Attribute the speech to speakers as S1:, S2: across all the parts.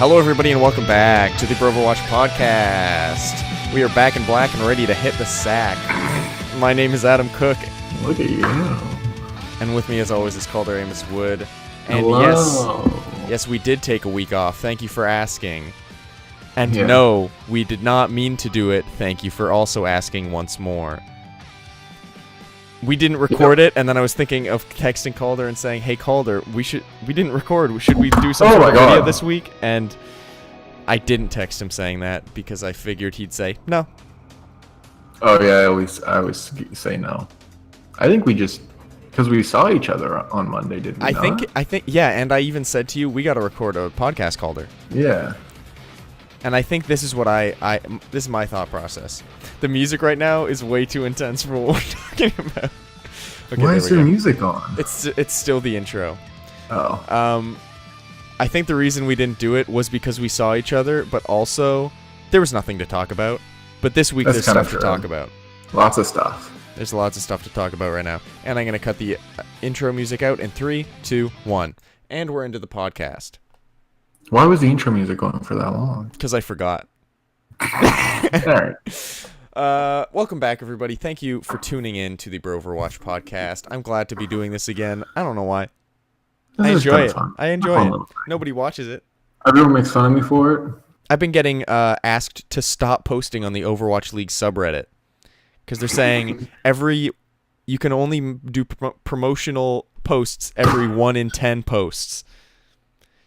S1: Hello, everybody, and welcome back to the Broverwatch podcast. We are back in black and ready to hit the sack. My name is Adam Cook.
S2: Look at you.
S1: And with me, as always, is Calder and Adam. And
S2: Hello.
S1: yes, we did take a week off. Thank you for asking. And
S2: Yeah.
S1: no, we did not mean to do it. Thank you for also asking once more. We didn't record it, and then I was thinking of texting Calder and saying, "Hey Calder, we didn't record. Should we do some sort of video this week?" And I didn't text him saying that because I figured he'd say no.
S2: Oh yeah, I always say no. I think we just because we saw each other on Monday, didn't we?
S1: I think yeah, and I even said to you, we got to record a podcast, Calder.
S2: Yeah.
S1: And I think this is what this is my thought process. The music right now is way too intense for what we're talking about. Okay,
S2: Why is there music on?
S1: It's still the intro.
S2: Oh.
S1: I think the reason we didn't do it was because we saw each other, but also there was nothing to talk about. But this week there's stuff to talk about.
S2: Lots of stuff.
S1: There's lots of stuff to talk about right now. And I'm going to cut the intro music out in 3, 2, 1. And we're into the podcast.
S2: Why was the intro music going for that long?
S1: Because I forgot.
S2: Alright.
S1: Welcome back, everybody. Thank you for tuning in to the Broverwatch podcast. I'm glad to be doing this again. I don't know why. I enjoy it. I enjoy it. Nobody watches it.
S2: Everyone makes fun of me for it.
S1: I've been getting asked to stop posting on the Overwatch League subreddit because they're saying you can only do promotional posts every 1 in 10 posts.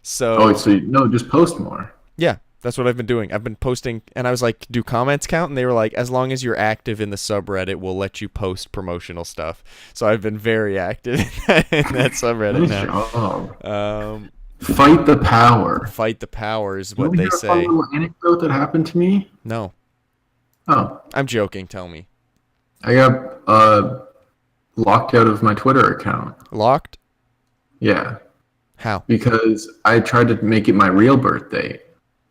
S1: So
S2: just post more.
S1: Yeah, that's what I've been doing. I've been posting, and I was like, do comments count? And they were like, as long as you're active in the subreddit, we'll let you post promotional stuff. So I've been very active in that subreddit
S2: Nice
S1: now.
S2: Job. Fight the power.
S1: Fight the power is what
S2: You
S1: they say.
S2: A little anecdote that happened to me?
S1: No.
S2: Oh.
S1: I'm joking. Tell me.
S2: I got locked out of my Twitter account.
S1: Locked?
S2: Yeah.
S1: How?
S2: Because I tried to make it my real birthday,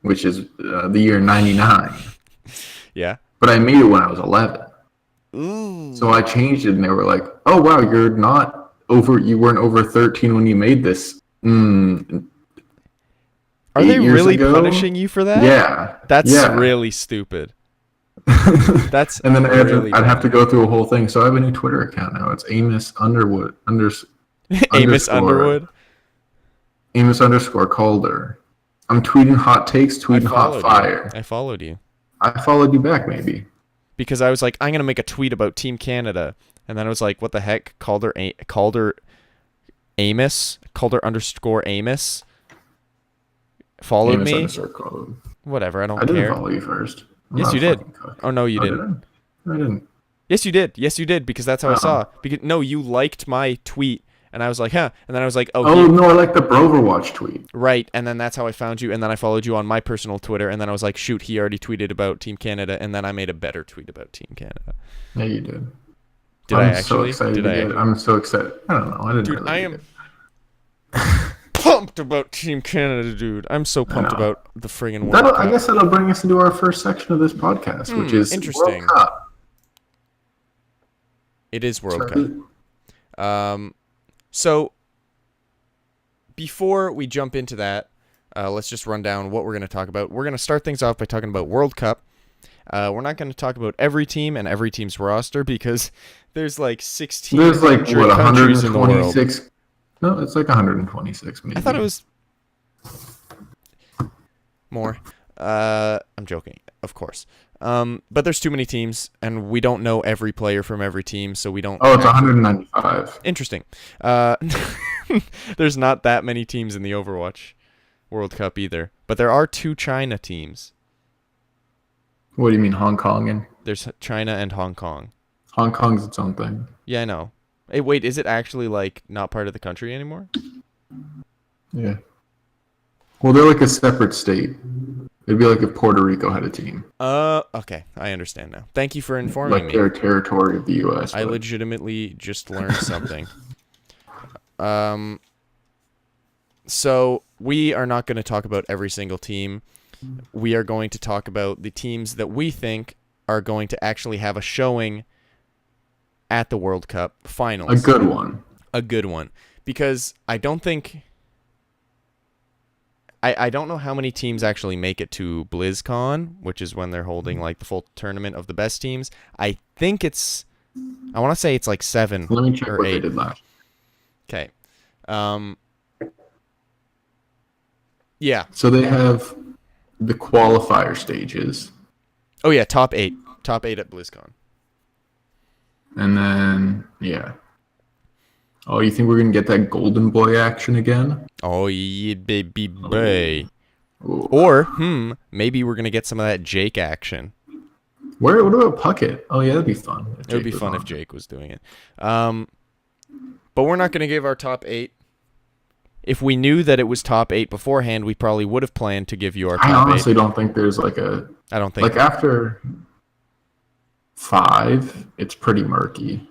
S2: which is the year 99.
S1: Yeah.
S2: But I made it when I was 11.
S1: Ooh.
S2: So I changed it, and they were like, "Oh wow, you weren't over 13 when you made this."
S1: Are they really punishing you for that?
S2: Yeah.
S1: That's really stupid. That's
S2: and then I'd have to
S1: bad.
S2: go through a whole thing. So I have a new Twitter account now. It's Amos Underwood
S1: Amos Underwood.
S2: Amos _ Calder. I'm tweeting hot takes, tweeting hot fire.
S1: I followed you.
S2: I followed you back, maybe.
S1: Because I was like, I'm going to make a tweet about Team Canada. And then I was like, what the heck? Calder Amos? Calder _ Amos? Followed me? Whatever, I don't care.
S2: I didn't follow you first.
S1: Yes, you did. Oh, no, you didn't.
S2: I didn't.
S1: Yes, you did. Yes, you did, because that's how I saw. No, you liked my tweet. And I was like, huh. And then I was like,
S2: oh no, I like the Broverwatch tweet.
S1: Right. And then that's how I found you. And then I followed you on my personal Twitter. And then I was like, shoot, he already tweeted about Team Canada. And then I made a better tweet about Team Canada.
S2: Yeah, you did.
S1: I'm so excited.
S2: I'm so excited. I don't know. I didn't.
S1: Dude,
S2: really
S1: I am pumped about Team Canada, dude. I'm so pumped about the friggin' World Cup.
S2: I guess that'll bring us into our first section of this podcast, which is
S1: interesting.
S2: World Cup.
S1: It is World Cup. So before we jump into that, let's just run down what we're going to talk about. We're going to start things off by talking about World Cup. We're not going to talk about every team and every team's roster because there's like 16
S2: countries 126
S1: in the world.
S2: No, it's like 126 maybe.
S1: I thought it was more. I'm joking, of course. But there's too many teams, and we don't know every player from every team, so we don't...
S2: Oh, it's 195.
S1: Interesting. There's not that many teams in the Overwatch World Cup either, but there are 2 China teams.
S2: What do you mean, Hong Kong? And
S1: there's China and Hong Kong.
S2: Hong Kong's its own thing.
S1: Yeah, I know. Hey, wait, is it actually, like, not part of the country anymore?
S2: Yeah. Well, they're like a separate state. It'd be like if Puerto Rico had a team.
S1: Okay. I understand now. Thank you for informing me.
S2: Like their territory of the U.S.
S1: I legitimately just learned something. So we are not going to talk about every single team. We are going to talk about the teams that we think are going to actually have a showing at the World Cup finals.
S2: A good one.
S1: A good one. Because I don't think I don't know how many teams actually make it to BlizzCon, which is when they're holding like the full tournament of the best teams. I think I want to say it's like 7
S2: Let me check
S1: or
S2: what
S1: 8.
S2: they did last.
S1: Okay. Yeah.
S2: So they have the qualifier stages.
S1: Oh yeah, top 8. Top 8 at BlizzCon.
S2: And then, yeah. Oh, you think we're going to get that Golden Boy action again?
S1: Oh yeah, baby boy.
S2: Ooh.
S1: Or, maybe we're going to get some of that Jake action.
S2: What about Puckett? Oh, yeah, that'd be fun.
S1: It would be fun if Jake was doing it. But we're not going to give our top 8. If we knew that it was top 8 beforehand, we probably would have planned to give you our top 8.
S2: I honestly don't think there's like a...
S1: I don't think...
S2: Like, after 5, it's pretty murky.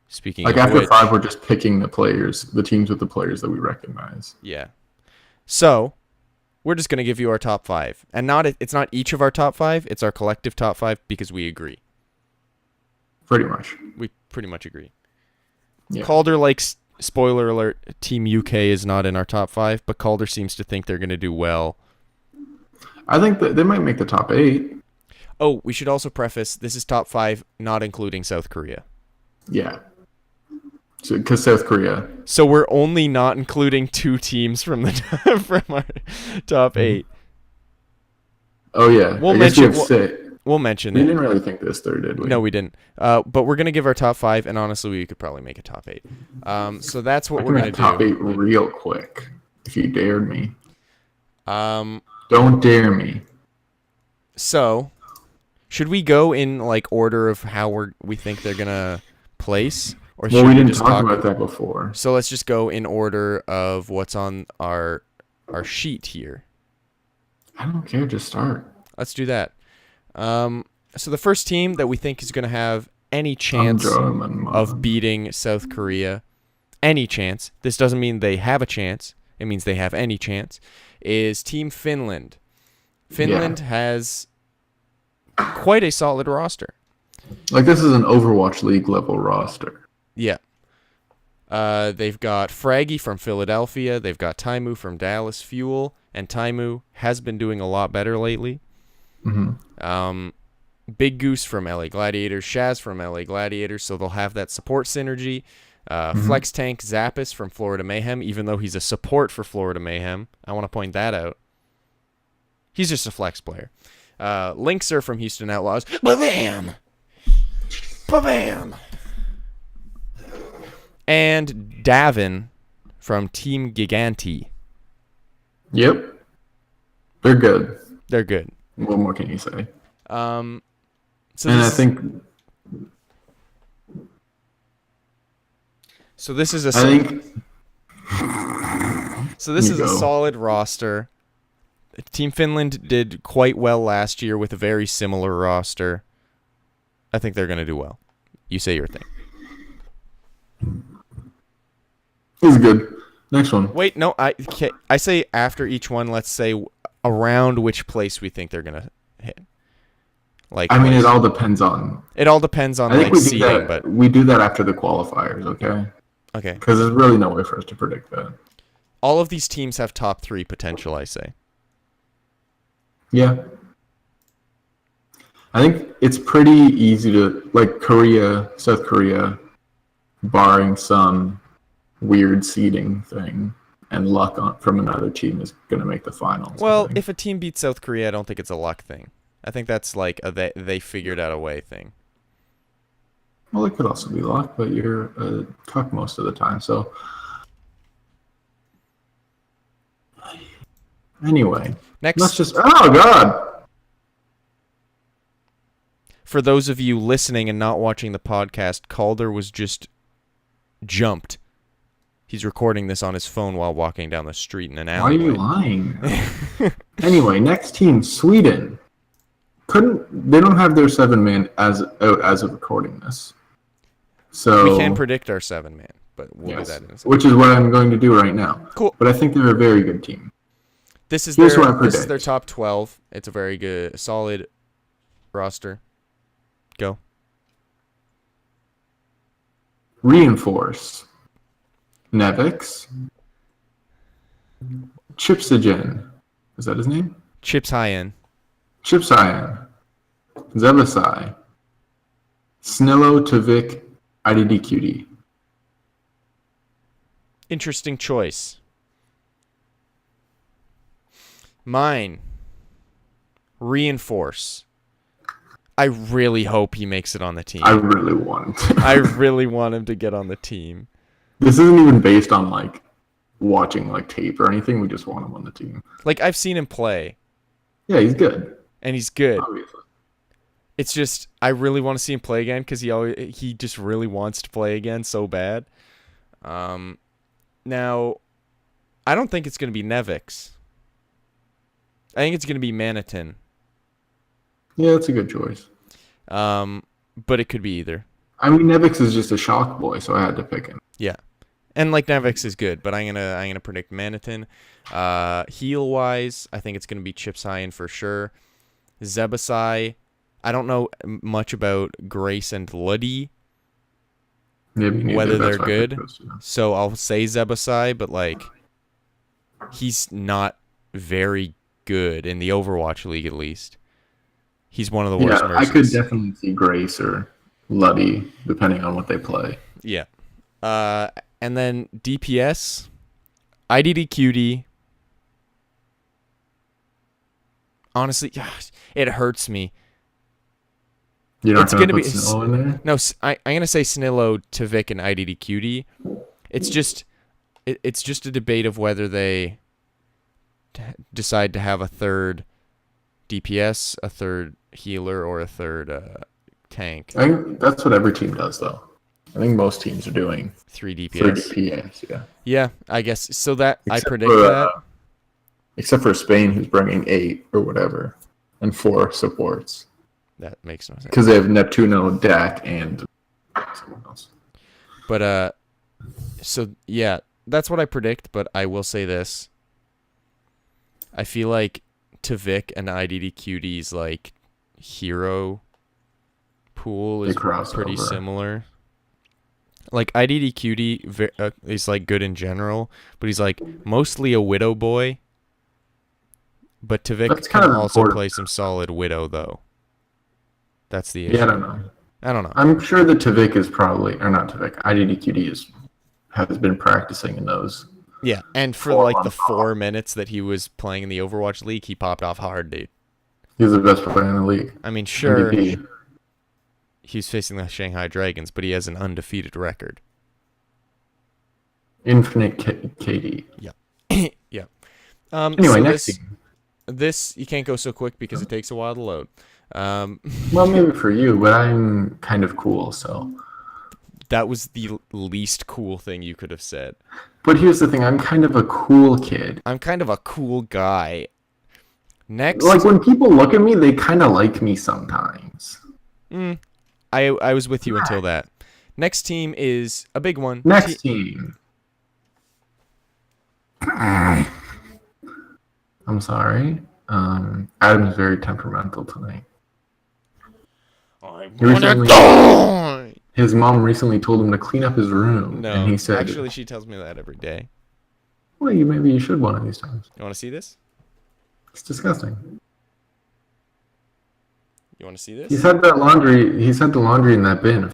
S1: Speaking
S2: like,
S1: of
S2: after
S1: which,
S2: 5, we're just picking the teams with the players that we recognize.
S1: Yeah. So, we're just going to give you our top 5. And it's not each of our top 5, it's our collective top 5 because we agree.
S2: Pretty much.
S1: We pretty much agree.
S2: Yeah.
S1: Calder likes... Spoiler alert, Team UK is not in our top 5, but Calder seems to think they're going to do well.
S2: I think that they might make the top 8.
S1: Oh, we should also preface, this is top 5, not including South Korea.
S2: Yeah. Because South Korea.
S1: So we're only not including 2 teams from the from our top 8.
S2: Oh, yeah.
S1: We'll mention
S2: We
S1: it.
S2: didn't really think this third, did we?
S1: No, we didn't. But we're going to give our top 5, and honestly, we could probably make a top 8. So that's what we're going to do.
S2: Top 8 real quick, if you dared me.
S1: Don't
S2: dare me.
S1: So, should we go in like order of how we think they're going to place? Or should
S2: we
S1: we
S2: didn't
S1: just
S2: talk about that before.
S1: So let's just go in order of what's on our sheet here.
S2: I don't care, just start.
S1: Let's do that. So the first team that we think is going to have any chance of beating South Korea, any chance, this doesn't mean they have a chance, it means they have any chance, is Team Finland. Finland has quite a solid roster.
S2: Like, this is an Overwatch League level roster.
S1: Yeah. They've got Fraggy from Philadelphia, they've got Taimu from Dallas Fuel, and Taimu has been doing a lot better lately.
S2: Mm-hmm.
S1: Big Goose from LA Gladiators, Shaz from LA Gladiators, so they'll have that support synergy. Flex Tank Zappis from Florida Mayhem, even though he's a support for Florida Mayhem. I want to point that out. He's just a flex player. Linkser from Houston Outlaws. Ba-bam! Ba-bam! And Davin from Team Giganti.
S2: Yep. They're good.
S1: They're good.
S2: What more can you say?
S1: So
S2: and I think...
S1: So this is a...
S2: I think...
S1: So this is a solid roster. Team Finland did quite well last year with a very similar roster. I think they're going to do well. You say your thing.
S2: This is good. Next one.
S1: Wait, no, I say after each one, let's say around which place we think they're going to hit. Like,
S2: I mean, it all depends on...
S1: It all depends on, like, seeding, but...
S2: We do that after the qualifiers, okay?
S1: Okay.
S2: Because there's really no way for us to predict that.
S1: All of these teams have top 3 potential, I say.
S2: Yeah. I think it's pretty easy to... Like, South Korea, barring some weird seeding thing, and luck from another team is going to make the finals.
S1: Well, if a team beats South Korea, I don't think it's a luck thing. I think that's like a they figured out a way thing.
S2: Well, it could also be luck, but you're a cuck most of the time, so... Anyway,
S1: next,
S2: let's just... Oh, God!
S1: For those of you listening and not watching the podcast, Calder was just jumped. He's recording this on his phone while walking down the street in an alleyway.
S2: Why are you lying? Anyway, next team, Sweden. They don't have their 7-man out as of recording this. So
S1: we can predict our 7-man, but we'll do that in a second.
S2: Which is what I'm going to do right now.
S1: Cool.
S2: But I think they're a very good team.
S1: This is their top 12. It's a very good, solid roster. Go.
S2: Reinforce. Nevix. Chipsogen. Is that his name?
S1: Chips Hyen.
S2: Chip Cyan, Zebasai, Snillo, Tavik, IDDQD.
S1: Interesting choice. Mine. Reinforce. I really hope he makes it on the team.
S2: I really want him to.
S1: I really want him to get on the team.
S2: This isn't even based on like watching like tape or anything. We just want him on the team.
S1: Like, I've seen him play,
S2: Yeah, he's good.
S1: and he's good.
S2: Obviously.
S1: It's just I really want to see him play again because he just really wants to play again so bad. Now, I don't think it's going to be Nevix. I think it's going to be Manitin.
S2: Yeah, that's a good choice.
S1: But it could be either.
S2: I mean, Nevix is just a shock boy, so I had to pick him.
S1: Yeah, and like Nevix is good, but I'm gonna predict Manitin. Heal wise, I think it's gonna be Chips Hyen for sure. Zebasai, I don't know much about Grace and Luddy,
S2: Yeah, me neither.
S1: whether
S2: That's
S1: they're
S2: why I picked
S1: good.
S2: those two.
S1: So I'll say Zebasai, but like he's not very good in the Overwatch League, at least. He's one of the worst
S2: Yeah, I could
S1: mercs.
S2: definitely see Grace or Luddy, depending on what they play.
S1: Yeah. And then DPS, IDDQD. Honestly, gosh, it hurts me.
S2: You're not
S1: It's
S2: going
S1: gonna
S2: to put
S1: be-
S2: Snow in there?
S1: No, I'm gonna say Snillo, Tavik, and IDDQD. It's just a debate of whether they decide to have a third DPS, a third healer, or a third tank.
S2: I think that's what every team does, though. I think most teams are doing
S1: 3
S2: 3
S1: DPS.
S2: DPS, yeah.
S1: Yeah, I guess so. That I
S2: Except
S1: predict
S2: for,
S1: that.
S2: Except for Spain, who's bringing 8 or whatever, and 4 supports.
S1: That makes no sense.
S2: Because they have Neptuno, Dak, and someone else.
S1: But so yeah, that's what I predict. But I will say this: I feel like Tavik and IDDQD's like hero pool
S2: They
S1: is
S2: cross
S1: pretty
S2: over.
S1: similar. Like IDDQD is like good in general, but he's like mostly a widow boy. But Tavik
S2: That's
S1: can
S2: kind of
S1: also
S2: important.
S1: play some solid widow though. That's the issue.
S2: Yeah, I don't know.
S1: I don't know.
S2: I'm sure that Tavik is probably, or not Tavik, IDDQD has been practicing in those.
S1: Yeah, and for
S2: 4
S1: like the
S2: months off.
S1: 4 minutes that he was playing in the Overwatch League, he popped off hard, dude.
S2: He's the best player in the league.
S1: I mean, sure,
S2: MVP.
S1: he's facing the Shanghai Dragons, but he has an undefeated record.
S2: Infinite KD.
S1: Yeah.
S2: Anyway,
S1: so
S2: next
S1: this,
S2: team.
S1: This you can't go so quick because it takes a while to load.
S2: Well, maybe for you, but I'm kind of cool, so.
S1: That was the least cool thing you could have said.
S2: But here's the thing, I'm kind of a cool kid.
S1: I'm kind of a cool guy. Next,
S2: Like, when people look at me, they kind of like me sometimes.
S1: I was with you until that. Next team is a big one.
S2: Next team. I'm sorry. Adam's very temperamental tonight.
S1: I
S2: He
S1: wanna
S2: recently-
S1: die!
S2: His mom recently told him to clean up his room,
S1: No,
S2: and he said,
S1: actually, she tells me that every day.
S2: "Well, maybe you should one of these times."
S1: You want to see this?
S2: It's disgusting.
S1: You want to see this?
S2: He's had that laundry. He's had the laundry in that bin.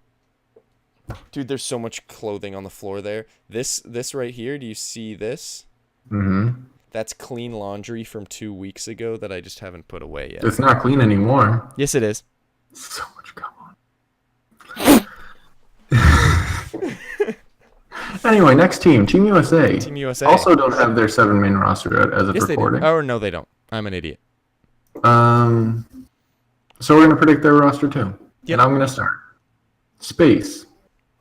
S1: Dude, there's so much clothing on the floor there. This right here, do you see this?
S2: Mm-hmm.
S1: That's clean laundry from 2 weeks ago that I just haven't put away yet.
S2: It's not clean anymore.
S1: Yes, it is.
S2: So much gum on. Anyway, next team, Team USA.
S1: Team USA.
S2: Also don't have their 7-man roster as of
S1: Yes, they do.
S2: recording.
S1: Oh, no, they don't. I'm an idiot.
S2: So we're gonna predict their roster too.
S1: Yep.
S2: And I'm gonna start. Space,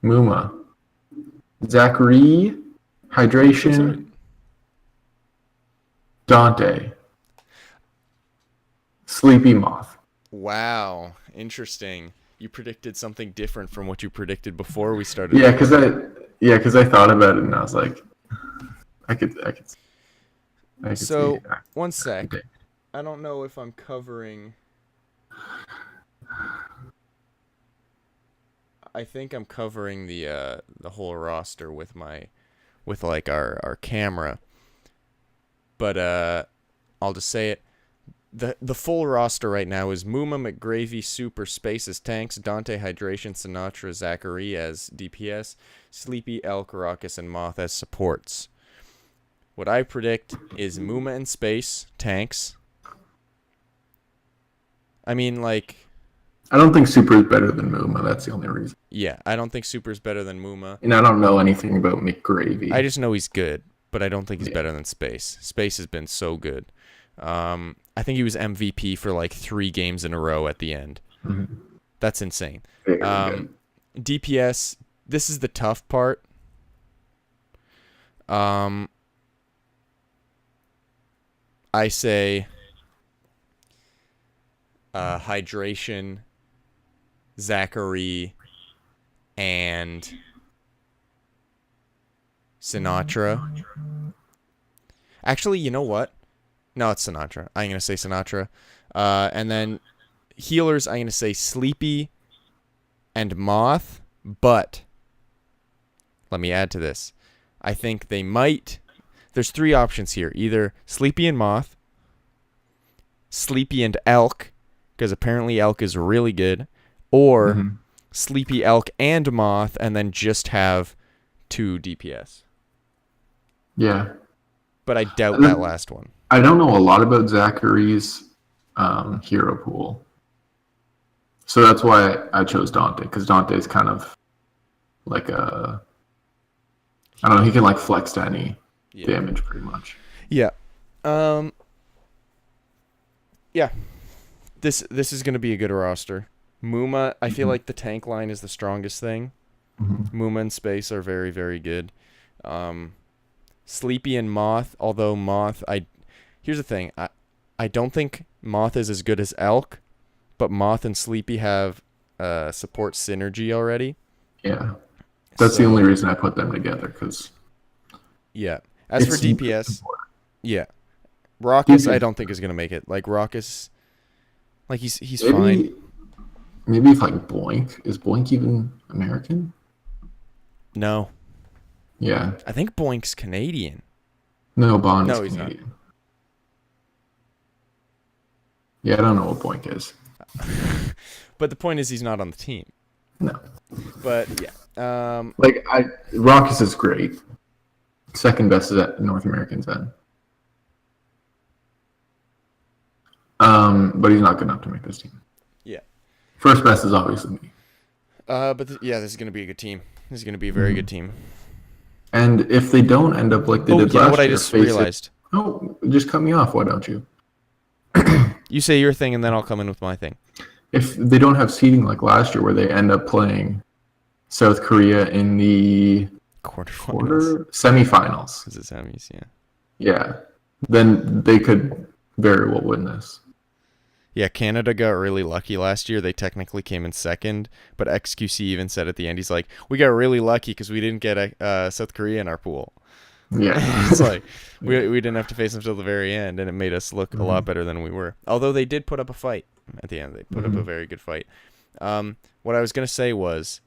S2: Muma, Zachary, Hydration,
S1: Sorry.
S2: Dante, Sleepy Moth.
S1: Wow, interesting. You predicted something different from what you predicted before we started.
S2: Yeah, because I thought about it and I was like, I could
S1: So,
S2: see.
S1: one sec.
S2: Okay.
S1: I don't know if I'm covering... I think I'm covering the whole roster with like our camera. But I'll just say it. The full roster right now is Muma, McGravy, Super, Space as tanks, Dante, Hydration, Sinatra, Zachary as DPS, Sleepy, Elk, Raucous, and Moth as supports. What I predict is Muma and Space, tanks. I mean, like...
S2: I don't think Super is better than Muma. That's the only reason.
S1: Yeah, I don't think Super is better than Muma.
S2: And I don't know anything about McGravy.
S1: I just know he's good, but I don't think he's better than Space. Space has been so good. I think he was MVP for like 3 games in a row at the end.
S2: Mm-hmm.
S1: That's insane.
S2: Very good.
S1: DPS, this is the tough part. I say Hydration, Zachary, and Sinatra. Actually, you know what? No, it's Sinatra. I'm going to say Sinatra. And then healers, I'm going to say Sleepy and Moth. But let me add to this. I think they might... There's 3 options here. Either Sleepy and Moth, Sleepy and Elk, because apparently Elk is really good, or Sleepy, Elk, and Moth, and then just have 2 DPS.
S2: Yeah.
S1: But I doubt that last one.
S2: I don't know a lot about Zachary's hero pool. So that's why I chose Dante, because Dante's kind of like a... I don't know, he can like flex to any damage pretty much.
S1: Yeah. Yeah. This is going to be a good roster. Muma, I feel like the tank line is the strongest thing. Muma and Space are very, very good. Sleepy and Moth, although Moth, here's the thing. I don't think Moth is as good as Elk, but Moth and Sleepy have support synergy already.
S2: Yeah. That's the only reason I put them together, because...
S1: Yeah. As for DPS, yeah. Raucous, I don't think is going to make it. Like, Raucous, like, he's fine.
S2: Maybe if, like, Boink. Is Boink even American?
S1: No.
S2: Yeah.
S1: I think Boink's Canadian.
S2: No, Bond is
S1: he's
S2: Canadian.
S1: not.
S2: Yeah, I don't know what Boink is.
S1: But the point is he's not on the team.
S2: No.
S1: But, yeah.
S2: Raucous is great. Second best is at North American's end. But he's not good enough to make this team.
S1: Yeah.
S2: First best is obviously me.
S1: This is going to be a good team. This is going to be a very good team.
S2: And if they don't end up like they did last year...
S1: what I just realized.
S2: Just cut me off, why don't you?
S1: You say your thing, and then I'll come in with my thing.
S2: If they don't have seeding like last year, where they end up playing South Korea in the semifinals.
S1: Is it semis? Yeah.
S2: Yeah. Then they could very well win this.
S1: Yeah, Canada got really lucky last year. They technically came in second, but XQC even said at the end, he's like, we got really lucky because we didn't get South Korea in our pool.
S2: Yeah.
S1: It's like, we didn't have to face them till the very end, and it made us look a lot better than we were. Although they did put up a fight at the end. They put up a very good fight. What I was going to say was,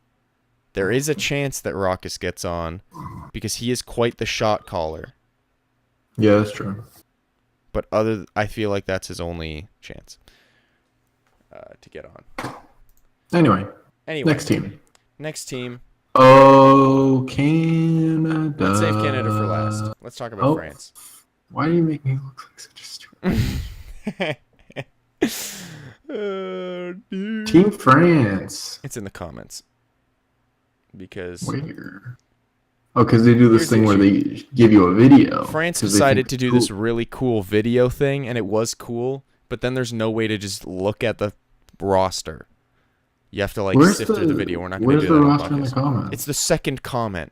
S1: there is a chance that Raucous gets on because he is quite the shot caller.
S2: Yeah, that's true.
S1: But I feel like that's his only chance to get on.
S2: Anyway, next team. Oh, Canada.
S1: Let's save Canada for last. Let's talk about France.
S2: Why do you make me look like such a stupid? Team France.
S1: It's in the comments. Because...
S2: Where? Oh, because they do this thing where they give you a video.
S1: France decided to do this really cool video thing, and it was cool, but then there's no way to just look at the roster. You have to sift through the video. We're not going to do that on the podcast.
S2: In the comments?
S1: It's the second comment.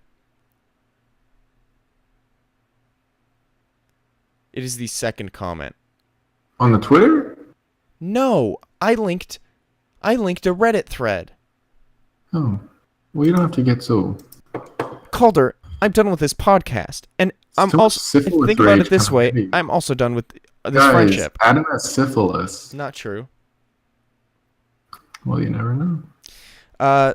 S1: It is the second comment.
S2: On the Twitter?
S1: No, I linked a Reddit thread.
S2: Oh, well, you don't have to get so...
S1: Calder, I'm done with this podcast, and I'm also think about it this way. I'm also done with this friendship.
S2: Adam has syphilis.
S1: Not true.
S2: Well, you never know.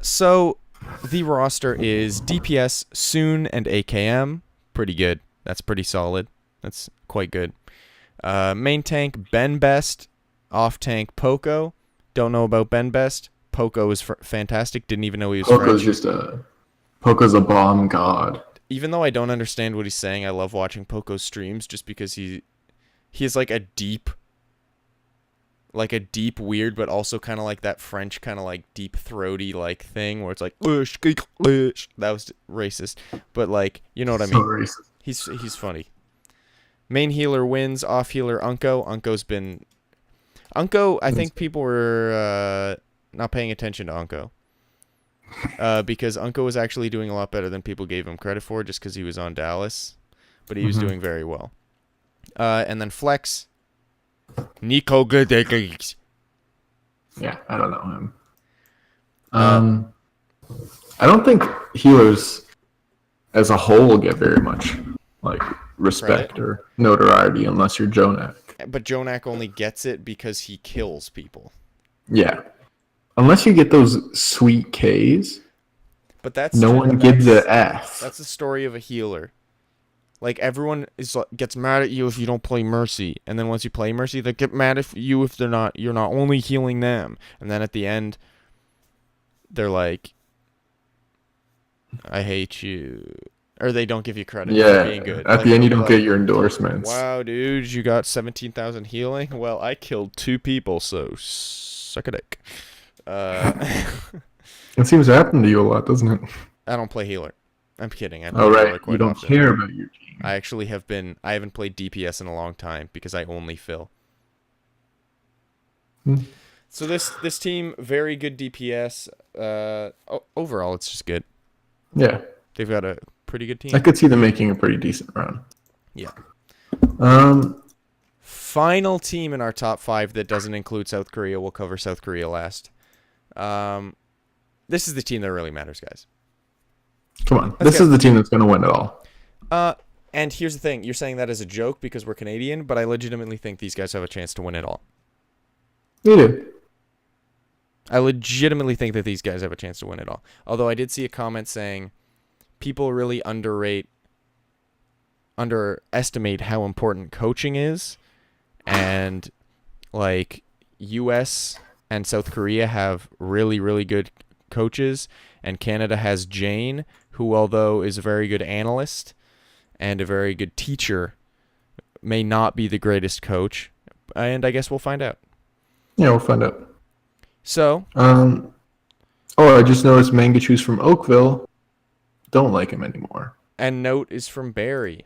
S1: So the roster is DPS, Soon, and AKM. Pretty good. That's pretty solid. That's quite good. Main tank, Ben Best. Off tank, Poco. Don't know about Ben Best. Poco is fantastic. Didn't even know he was French.
S2: Poco's a bomb god.
S1: Even though I don't understand what he's saying, I love watching Poco's streams just because he has like a deep weird, but also kind of like that French kind of like deep throaty like thing where it's like that was racist, but like you know what I mean.
S2: Racist.
S1: He's funny. Main healer wins. Off healer Unco. I think people were not paying attention to Unco. Because Unco was actually doing a lot better than people gave him credit for just because he was on Dallas. But he was doing very well. And then Flex. Nico Goodeggs.
S2: Yeah, I don't know him. I don't think healers as a whole get very much like respect or notoriety unless you're Jonak.
S1: But Jonak only gets it because he kills people.
S2: Yeah. Unless you get those sweet Ks,
S1: but that's
S2: no one gives a F.
S1: That's the story of a healer. Like everyone gets mad at you if you don't play Mercy, and then once you play Mercy, they get mad at you if you're not only healing them, and then at the end, they're like, "I hate you," or they don't give you credit for being good.
S2: At the end, you don't get your endorsements.
S1: Wow, dude, you got 17,000 healing. Well, I killed 2 people, so suck a dick.
S2: It seems to happen to you a lot, doesn't it?
S1: I don't play healer. I'm kidding. I
S2: right. You don't care about your team.
S1: I actually I haven't played DPS in a long time because I only fill. So this team, very good DPS. Overall, it's just good.
S2: Yeah.
S1: They've got a pretty good team.
S2: I could see them making a pretty decent run.
S1: Yeah. Final team in our top 5 that doesn't include South Korea. We'll cover South Korea last. This is the team that really matters, guys.
S2: Come on. This is the team that's going to win it all.
S1: And here's the thing. You're saying that as a joke because we're Canadian, but I legitimately think these guys have a chance to win it all.
S2: You do.
S1: I legitimately think that these guys have a chance to win it all. Although I did see a comment saying people really underestimate how important coaching is. And, like, U.S. and South Korea have really, really good coaches. And Canada has Jane, who, although is a very good analyst and a very good teacher, may not be the greatest coach. And I guess we'll find out.
S2: Yeah, we'll find out.
S1: So.
S2: I just noticed Mangachu's from Oakville. Don't like him anymore.
S1: And Note is from Barrie.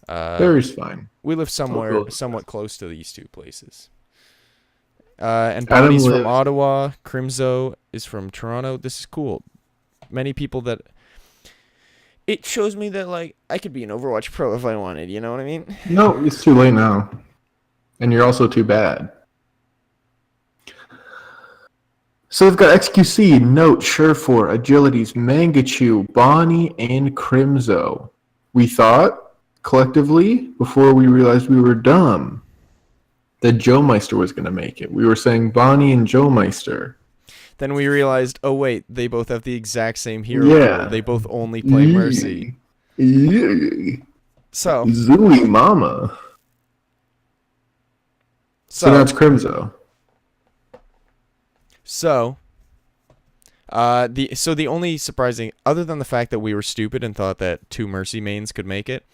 S2: Barrie's fine.
S1: We live somewhat close to these two places. And Bonnie's from Ottawa. Crimzo is from Toronto. This is cool. Many people that... It shows me that, like, I could be an Overwatch pro if I wanted, you know what I mean?
S2: No, it's too late now. And you're also too bad. So we've got XQC, Note, Surefour, Agilities, Mangachu, Bonnie, and Crimzo. We thought, collectively, before we realized we were dumb, that Joe Meister was going to make it. We were saying Bonnie and Joe Meister.
S1: Then we realized, oh wait, they both have the exact same hero.
S2: Yeah.
S1: They both only play Mercy.
S2: Yeah.
S1: So.
S2: Zooey Mama. So that's Crimzo.
S1: So. The only surprising, other than the fact that we were stupid and thought that 2 Mercy mains could make it,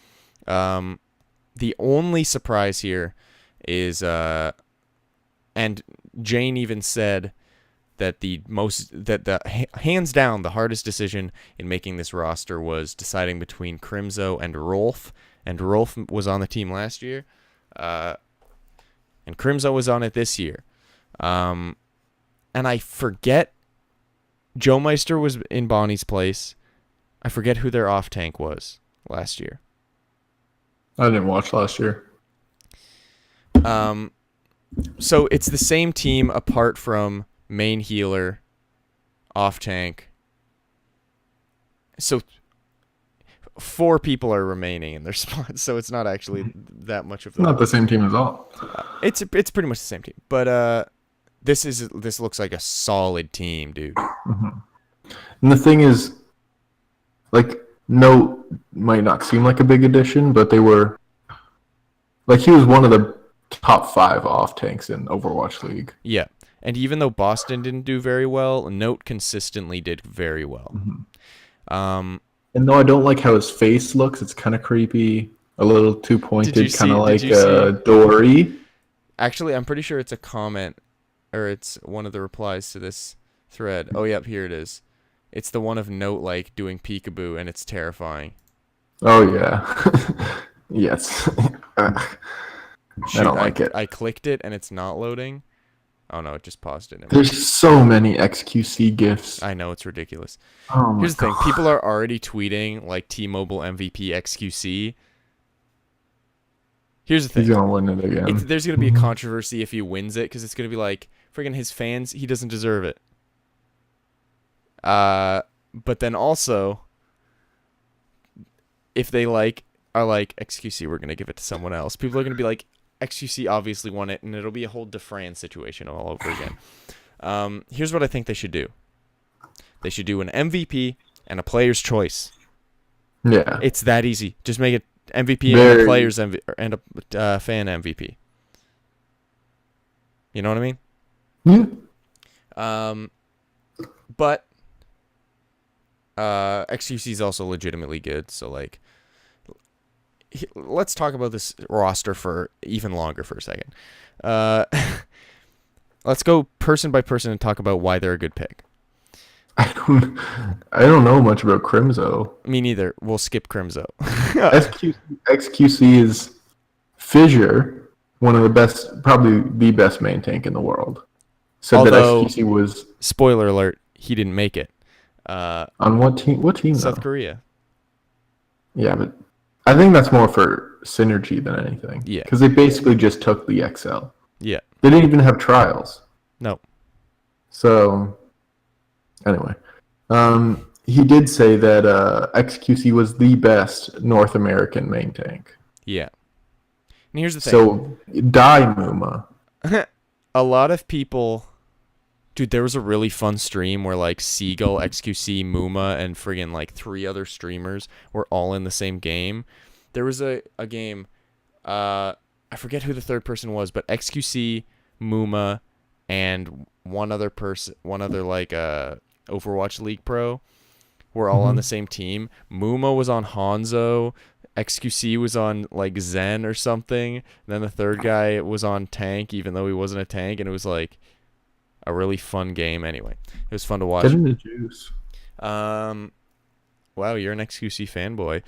S1: the only surprise here is, and Jane even said that hands down the hardest decision in making this roster was deciding between Crimzo and Rolf, and Rolf was on the team last year, and Crimzo was on it this year, and I forget Joe Meister was in Bonnie's place. I forget who their off tank was last year.
S2: I didn't watch last year.
S1: So it's the same team apart from main healer, off tank. So 4 people are remaining in their spots, so it's not actually that much of the...
S2: Not the same team at all.
S1: It's pretty much the same team, but this looks like a solid team, dude.
S2: Mm-hmm. And the thing is, like, Note might not seem like a big addition, but they were... Like, he was one of the top 5 off tanks in Overwatch League.
S1: Yeah. And even though Boston didn't do very well, Note consistently did very well.
S2: And though I don't like how his face looks, it's kind of creepy, a little too pointed, kind of like Dory.
S1: Actually, I'm pretty sure it's a comment, or it's one of the replies to this thread. Oh, yep, here it is. It's the one of Note, like, doing peekaboo, and it's terrifying.
S2: Oh, yeah. Yes. I don't like it.
S1: I clicked it, and it's not loading. Oh, no, it just paused it.
S2: There's so many XQC GIFs.
S1: I know, it's ridiculous.
S2: Oh my
S1: Here's the thing.
S2: God.
S1: People are already tweeting, like, T-Mobile MVP XQC. Here's the thing.
S2: He's going to win it again.
S1: There's going to be a controversy if he wins it, because it's going to be like, friggin' his fans, he doesn't deserve it. But then also, if they, like, are like, XQC, we're going to give it to someone else, people are going to be like, XQC obviously won it, and it'll be a whole DeFran situation all over again. Here's what I think they should do. They should do an MVP and a player's choice.
S2: Yeah.
S1: It's that easy. Just make it MVP and a player's and a fan MVP. You know what I mean?
S2: Yeah.
S1: But XQC is also legitimately good, so like, let's talk about this roster for even longer for a second. Let's go person by person and talk about why they're a good pick.
S2: I don't know much about Crimzo.
S1: Me neither. We'll skip Crimzo.
S2: XQC is Fissure, one of the best, probably the best main tank in the world. Said
S1: Although,
S2: that XQC was...
S1: Spoiler alert, he didn't make it.
S2: On what team? What team,
S1: South
S2: though?
S1: Korea.
S2: Yeah, but I think that's more for synergy than anything.
S1: Yeah.
S2: Because they basically just took the XL.
S1: Yeah.
S2: They didn't even have trials.
S1: No.
S2: So, anyway. He did say that XQC was the best North American main tank.
S1: Yeah. And here's the thing.
S2: So, die Muma.
S1: A lot of people... Dude, there was a really fun stream where, like, Seagull, XQC, Muma, and friggin', like, 3 other streamers were all in the same game. There was a game, I forget who the third person was, but XQC, Muma, and one other, like, Overwatch League Pro were all on the same team. Muma was on Hanzo, XQC was on, like, Zen or something, and then the third guy was on Tank, even though he wasn't a tank, and it was, like... a really fun game. Anyway, it was fun to watch.
S2: Get in the juice.
S1: Wow, you're an XQC fanboy.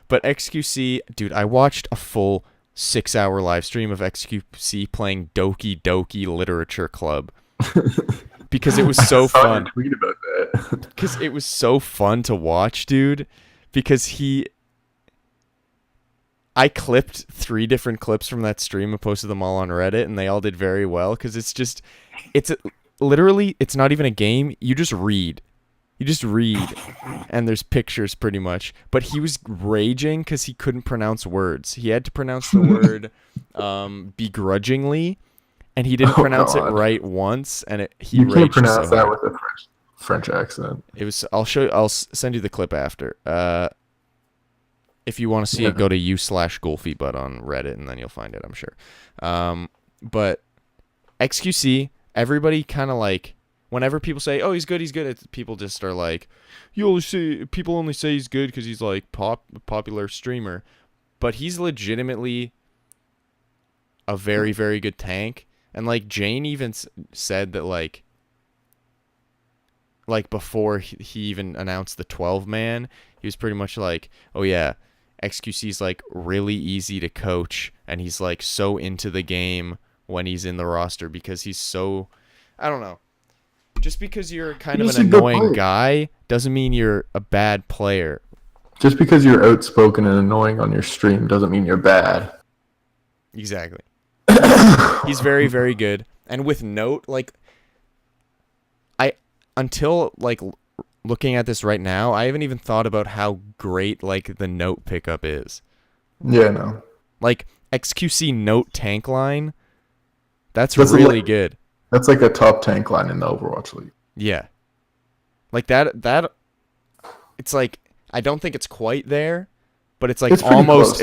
S1: But XQC, dude, I watched a full 6-hour live stream of XQC playing Doki Doki Literature Club because it was so fun.
S2: I saw your tweet about that.
S1: Because it was so fun to watch, dude. Because I clipped 3 different clips from that stream and posted them all on Reddit, and they all did very well, because literally, it's not even a game. You just read. And there's pictures pretty much. But he was raging because he couldn't pronounce words. He had to pronounce the word begrudgingly, and he didn't pronounce it right once, and he
S2: you
S1: raged
S2: can't pronounce
S1: so
S2: that
S1: hard.
S2: with a French accent.
S1: It was. I'll send you the clip after. If you want to see it, go to u/Golfybutt on Reddit, and then you'll find it, I'm sure. But XQC, everybody kind of like, whenever people say, "Oh, he's good," people just are like, people only say he's good because he's like popular streamer, but he's legitimately a very, very good tank. And like Jane even said that like before he even announced the 12-man, he was pretty much like, "Oh yeah, XQC's like really easy to coach, and he's like so into the game when he's in the roster because he's so, I don't know. Just because you're kind of an annoying guy doesn't mean you're a bad player.
S2: Just because you're outspoken and annoying on your stream doesn't mean you're bad."
S1: Exactly. He's very, very good. And with Note, like, until like looking at this right now, I haven't even thought about how great like the Note pickup is.
S2: Yeah, no.
S1: Like XQC Note tank line, that's really good.
S2: That's like a top tank line in the Overwatch League.
S1: Yeah. Like that it's like, I don't think it's quite there, but it's like almost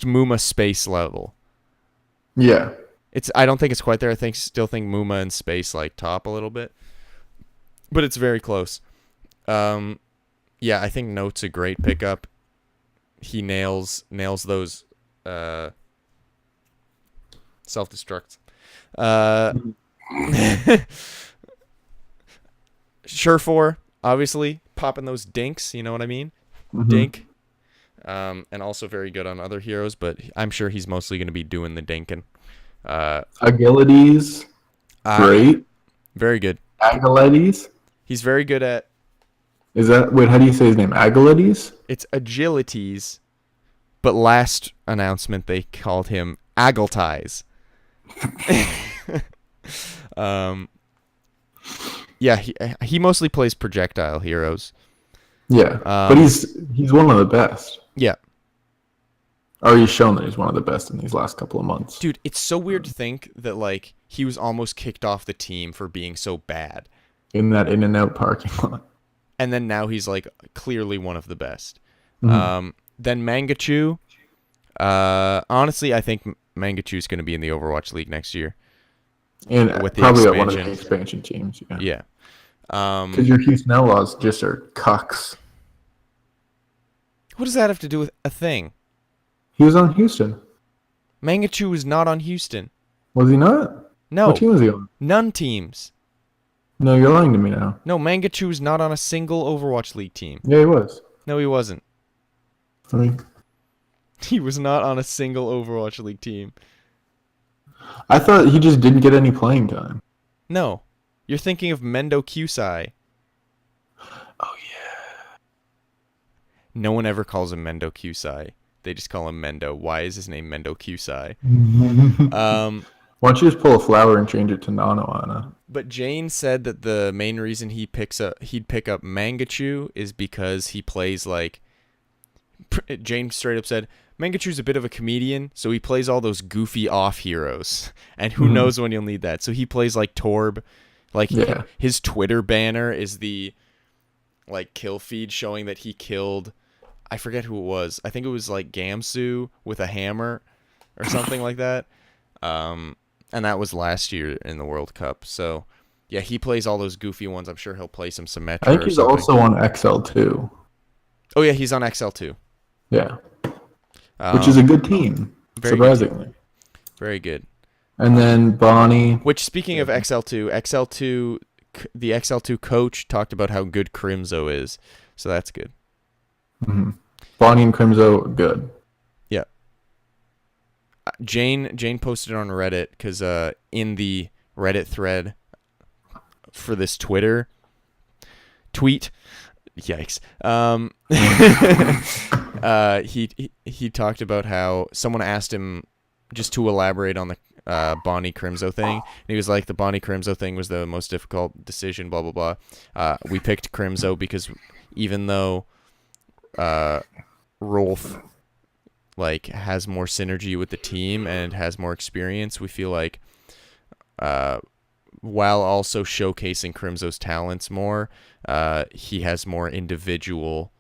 S1: Muma space level.
S2: Yeah.
S1: I don't think it's quite there. Still think Muma and Space like top a little bit, but it's very close. Yeah, I think Note's a great pickup. He nails those self-destructs. Surefour, obviously, popping those dinks, you know what I mean?
S2: Mhm.
S1: Dink. And also very good on other heroes, but I'm sure he's mostly going to be doing the dinking.
S2: Agilities, great.
S1: Very good.
S2: Agilities?
S1: He's very good at...
S2: Wait, how do you say his name? Agilities?
S1: It's agilities, but last announcement they called him Agiltize. Yeah, he mostly plays projectile heroes.
S2: Yeah, but he's one of the best.
S1: Yeah.
S2: Or he's shown that he's one of the best in these last couple of months.
S1: Dude, it's so weird to think that like he was almost kicked off the team for being so bad.
S2: In that In-N-Out parking lot.
S1: And then now he's like clearly one of the best.
S2: Mm-hmm.
S1: Then Mangachu. Honestly, I think Mangachu's going to be in the Overwatch League next year.
S2: And
S1: with the
S2: probably at
S1: expansion.
S2: one of the expansion teams.
S1: Yeah.
S2: Because your Houston Outlaws just are cucks.
S1: What does that have to do with a thing?
S2: He was on Houston.
S1: Mangachu was not on Houston.
S2: Was he not?
S1: No.
S2: What team was he on?
S1: None teams.
S2: No, you're lying to me now.
S1: No, Mangachu was not on a single Overwatch League team.
S2: Yeah, he was.
S1: No, he wasn't.
S2: I mean,
S1: He was not on a single Overwatch League team.
S2: I thought he just didn't get any playing time.
S1: No. You're thinking of Mendo Kusai.
S2: Oh, yeah.
S1: No one ever calls him Mendo Kusai. They just call him Mendo. Why is his name Mendo Kusai?
S2: Why don't you just pull a flower and change it to Nanoana?
S1: But Jane said that the main reason he'd pick up Mangachu is because he plays like... Jane straight up said, Mangachu's a bit of a comedian, so he plays all those goofy off heroes. And who knows when you'll need that. So he plays like Torb. Like his Twitter banner is the like kill feed showing that he killed... I forget who it was. I think it was like Gamsu with a hammer or something like that. And that was last year in the World Cup. So, yeah, he plays all those goofy ones. I'm sure he'll play some Symmetra.
S2: I think he's also on XL2.
S1: Oh, yeah, he's on XL2.
S2: Yeah. Which is a good team, surprisingly.
S1: Very good.
S2: And then Bonnie.
S1: Which, speaking of XL2, the XL2 coach talked about how good Crimzo is. So that's good.
S2: Mm-hmm. Bonnie and Crimzo, good.
S1: Yeah. Jane posted on Reddit because in the Reddit thread for this Twitter tweet, yikes. He talked about how someone asked him just to elaborate on the Bonnie Crimzo thing, and he was like, the Bonnie Crimzo thing was the most difficult decision, blah blah blah. We picked Crimzo because even though Rolf like has more synergy with the team and has more experience, we feel like while also showcasing Crimzo's talents more, he has more individual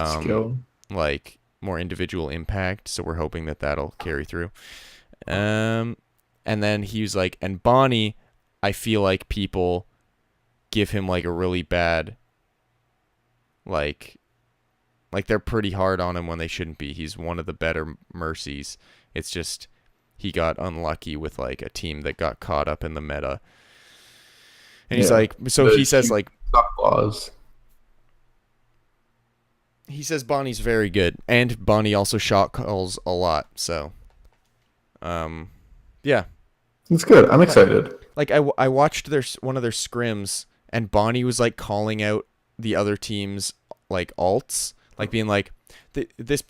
S2: skill,
S1: like more individual impact, so we're hoping that that'll carry through. And then he was like, and Bonnie, I feel like people give him like a really bad like they're pretty hard on him when they shouldn't be. He's one of the better Mercies. It's just he got unlucky with like a team that got caught up in the meta. And he's like, so he says like, he says Bonnie's very good, and Bonnie also shot calls a lot. So, yeah,
S2: it's good. I'm excited.
S1: Like I watched one of their scrims, and Bonnie was like calling out the other team's like alts. Like being like, this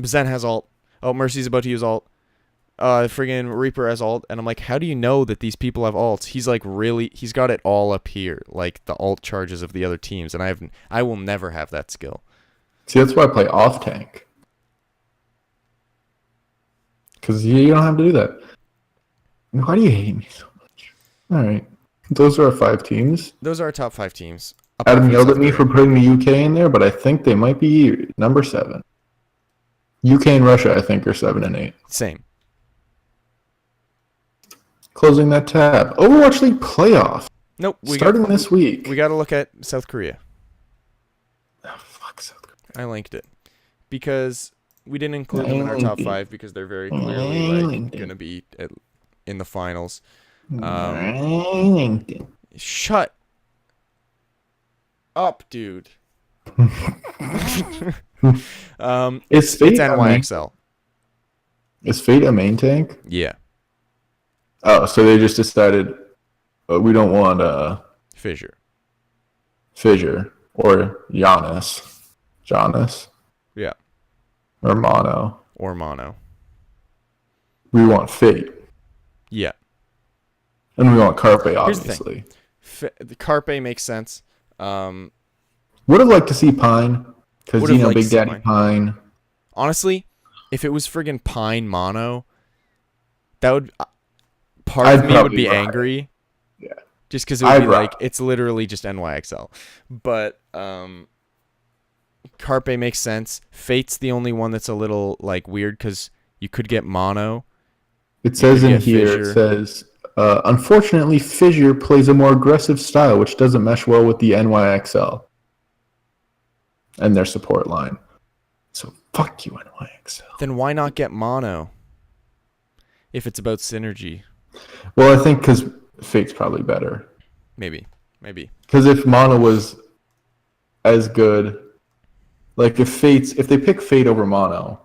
S1: Zen has ult. Oh, Mercy's about to use ult. Friggin' Reaper has ult. And I'm like, how do you know that these people have ults? He's like he's got it all up here. Like the ult charges of the other teams. And I will never have that skill.
S2: See, that's why I play off tank. Because you don't have to do that. Why do you hate me so much? Alright. Those are our 5 teams.
S1: Those are our top 5 teams.
S2: Adam yelled at me for putting the UK in there, but I think they might be number 7. UK and Russia, I think, are 7 and 8.
S1: Same.
S2: Closing that tab. Overwatch League playoff.
S1: Nope.
S2: Starting this week.
S1: We got to look at South Korea.
S2: Oh, fuck South Korea.
S1: I linked it because we didn't include them in our top 5 because they're very clearly going to be in the finals. Shut up, dude. It's NYXL.
S2: Is Fate a main tank?
S1: Yeah.
S2: Oh, so they just decided we don't want
S1: Fissure
S2: or Giannis.
S1: Yeah.
S2: Or Mono. We want Fate.
S1: Yeah.
S2: And we want Carpe, obviously.
S1: The Carpe makes sense.
S2: Would have liked to see Pine, because, Big Daddy Pine.
S1: Honestly, if it was friggin' Pine Mono, that would... Part of me would be angry.
S2: Yeah.
S1: Just because it would be like, it's literally just NYXL. But Carpe makes sense. Fate's the only one that's a little weird because you could get Mono.
S2: It says in here, it says, unfortunately, Fissure plays a more aggressive style, which doesn't mesh well with the NYXL and their support line. So fuck you, NYXL.
S1: Then why not get Mono if it's about synergy?
S2: Well, I think because Fate's probably better.
S1: Maybe.
S2: Because if Mono was as good, if they pick Fate over Mono,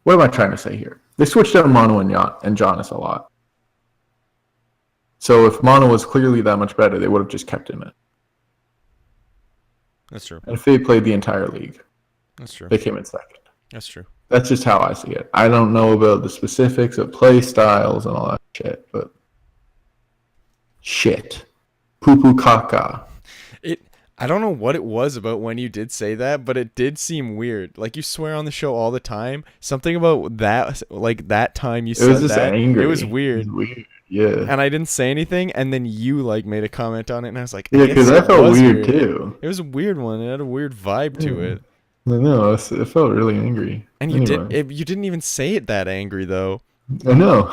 S2: what am I trying to say here? They switched out Mono and Giannis a lot. So if Mono was clearly that much better, they would have just kept him in.
S1: That's true.
S2: And Fate played the entire league.
S1: That's true.
S2: They came in second.
S1: That's true.
S2: That's just how I see it. I don't know about the specifics of play styles and all that shit, but shit. Poo-poo caca.
S1: I don't know what it was about when you did say that, but it did seem weird. You swear on the show all the time. Something about that, that time you said that.
S2: It was just angry.
S1: It was weird.
S2: It was weird. Yeah.
S1: And I didn't say anything, and then you made a comment on it, and I was like,
S2: yeah, because I felt weird too.
S1: It was a weird one. It had a weird vibe to it.
S2: No, it felt really angry.
S1: And you didn't even say it that angry though.
S2: I know.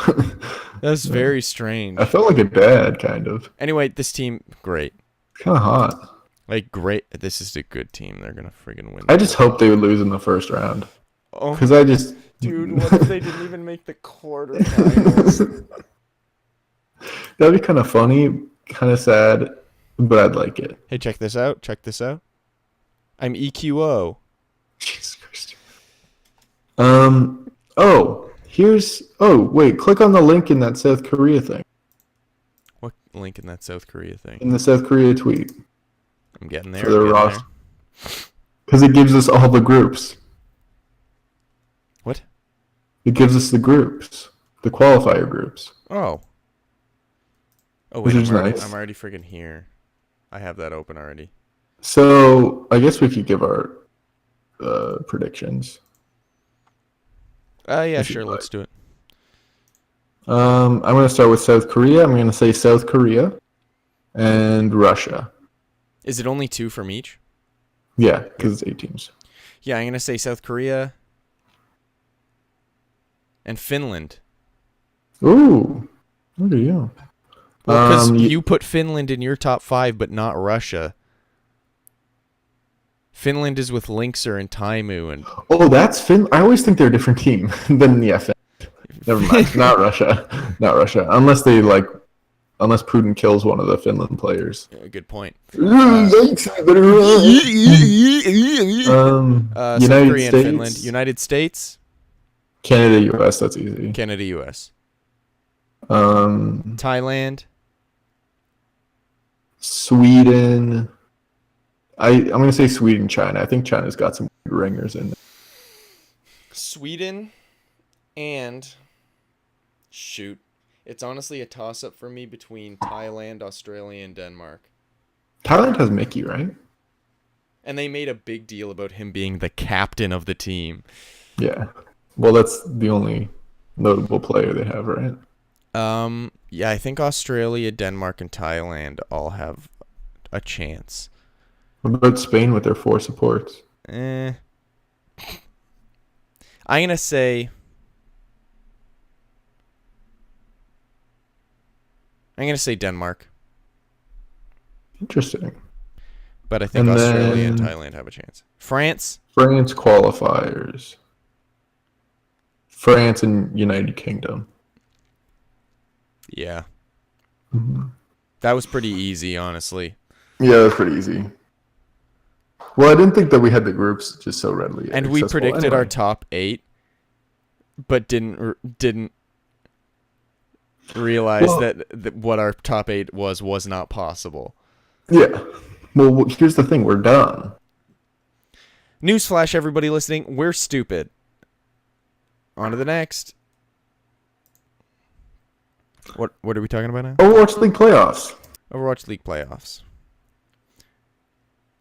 S1: That was very strange.
S2: I felt like a dad, kind of.
S1: Anyway, this team, great.
S2: Kind of hot.
S1: Great. This is a good team. They're gonna friggin' win.
S2: I just hope they would lose in the first round.
S1: Oh,
S2: because I just...
S1: Dude, what if they didn't even make the quarterfinals?
S2: That'd be kind of funny, kind of sad, but I'd like it.
S1: Hey, check this out. I'm EQO.
S2: Jesus Christ. Wait, click on the link in that South Korea thing.
S1: What link in that South Korea thing?
S2: In the South Korea tweet.
S1: I'm getting there.
S2: Because it gives us all the groups.
S1: What?
S2: It gives us the groups. The qualifier groups.
S1: Oh, wait,
S2: which is nice.
S1: I'm already friggin' here. I have that open already.
S2: So, I guess we could give our predictions.
S1: Yeah, sure, let's do it.
S2: I'm going to start with South Korea. I'm going to say South Korea and Russia.
S1: Is it only 2 from each?
S2: Yeah, because it's 8 teams.
S1: Yeah, I'm going to say South Korea and Finland.
S2: Ooh, look at you.
S1: Well, because you put Finland in your top 5, but not Russia. Finland is with Linkser and Taimu and...
S2: Oh, that's Finland. I always think they're a different team than Finland. Never mind. Not Russia. Unless Putin kills one of the Finland players.
S1: Yeah, good point.
S2: South
S1: Korea and Finland. United States.
S2: Canada, US. That's easy.
S1: Canada, US. Thailand.
S2: Sweden. I'm going to say Sweden, China. I think China's got some ringers in there.
S1: Sweden and... Shoot. It's honestly a toss-up for me between Thailand, Australia, and Denmark.
S2: Thailand has Mickey, right?
S1: And they made a big deal about him being the captain of the team.
S2: Yeah. Well, that's the only notable player they have, right?
S1: Yeah, I think Australia, Denmark, and Thailand all have a chance.
S2: What about Spain with their 4 supports?
S1: I'm going to say... I'm going to say Denmark.
S2: Interesting.
S1: But I think
S2: And
S1: Australia and
S2: then-
S1: Thailand have a chance. France?
S2: France qualifiers. France and United Kingdom.
S1: Yeah.
S2: Mm-hmm.
S1: That was pretty easy, honestly.
S2: Yeah, that's pretty easy. Well, I didn't think that we had the groups just so readily
S1: And we
S2: accessible.
S1: predicted
S2: Anyway.
S1: our top 8, but didn't realize
S2: Well-
S1: that what our top 8 was not possible.
S2: Yeah. Well, here's the thing. We're done.
S1: Newsflash, everybody listening, we're stupid. On to the next. What are we talking about now?
S2: Overwatch League playoffs.
S1: Overwatch League playoffs.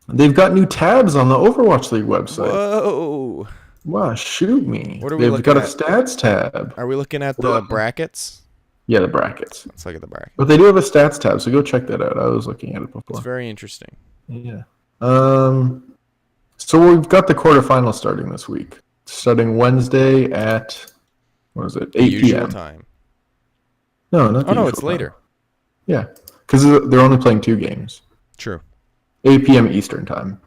S2: They've got new tabs on the Overwatch League website.
S1: Whoa.
S2: Wow, shoot me.
S1: What are we
S2: They've
S1: looking
S2: got a
S1: at?
S2: stats tab.
S1: Are we looking at the brackets?
S2: Yeah, the brackets.
S1: Let's look at the brackets.
S2: But they do have a stats tab, so go check that out. I was looking at it before.
S1: It's very interesting.
S2: Yeah. So we've got the quarterfinals starting this week. Starting Wednesday at, what is it, 8
S1: Usual
S2: p.m.
S1: time.
S2: No, not the
S1: Oh, no,
S2: usual
S1: it's
S2: time.
S1: later.
S2: Yeah, because they're only playing 2 games.
S1: True.
S2: 8 p.m. Eastern time.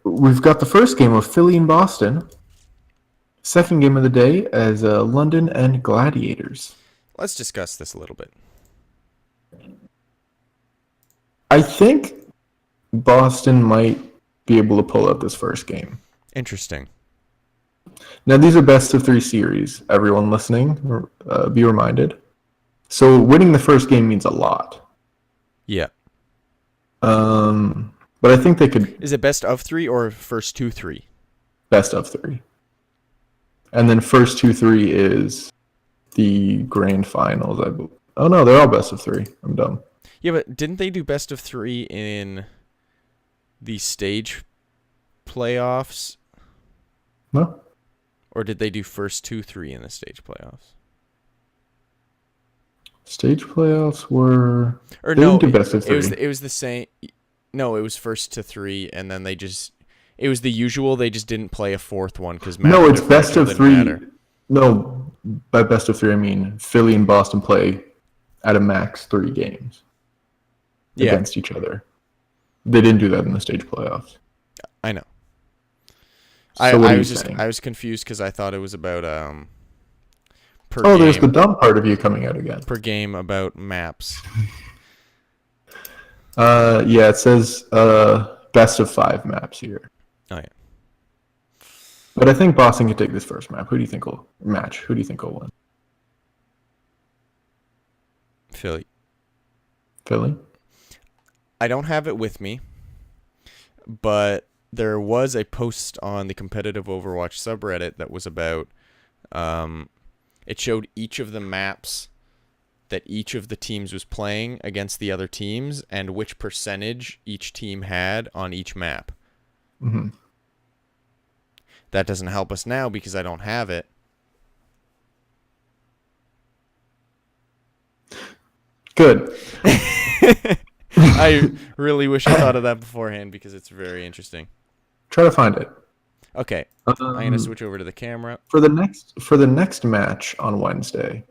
S2: We've got the first game of Philly and Boston. Second game of the day as London and Gladiators.
S1: Let's discuss this a little bit.
S2: I think Boston might be able to pull out this first game.
S1: Interesting.
S2: Now, these are best of 3 series. Everyone listening, be reminded. So winning the first game means a lot.
S1: Yeah.
S2: But I think they could
S1: Is it best of 3 or first 2-3?
S2: best of 3. And then first 2-3 is the grand finals, I believe. Oh, no, they're all best of 3. I'm dumb.
S1: Yeah, but didn't they do best of 3 in the stage playoffs?
S2: No?
S1: Or did they do first 2-3 in the stage playoffs?
S2: Stage playoffs were...
S1: Or
S2: They
S1: no,
S2: didn't do best of 3.
S1: it was the same. No, it was first to 3, and then it was the usual. They just didn't play a fourth one because
S2: No, it's best of 3. No, by best of 3, I mean Philly and Boston play at a max 3 games against each other. They didn't do that in the stage playoffs.
S1: I know.
S2: So what are you saying?
S1: I was confused because I thought it was about per
S2: Oh,
S1: game,
S2: there's the dumb part of you coming out again.
S1: per game about maps.
S2: Yeah, it says best of 5 maps here.
S1: Oh yeah.
S2: But I think Boston can take this first map. Who do you think will win?
S1: Philly.
S2: Philly?
S1: I don't have it with me, but there was a post on the competitive Overwatch subreddit that was about it showed each of the maps that each of the teams was playing against the other teams and which percentage each team had on each map.
S2: Mm-hmm.
S1: That doesn't help us now because I don't have it.
S2: Good.
S1: I really wish I thought of that beforehand because it's very interesting.
S2: Try to find it.
S1: Okay, I'm going to switch over to the camera.
S2: For the next match on Wednesday,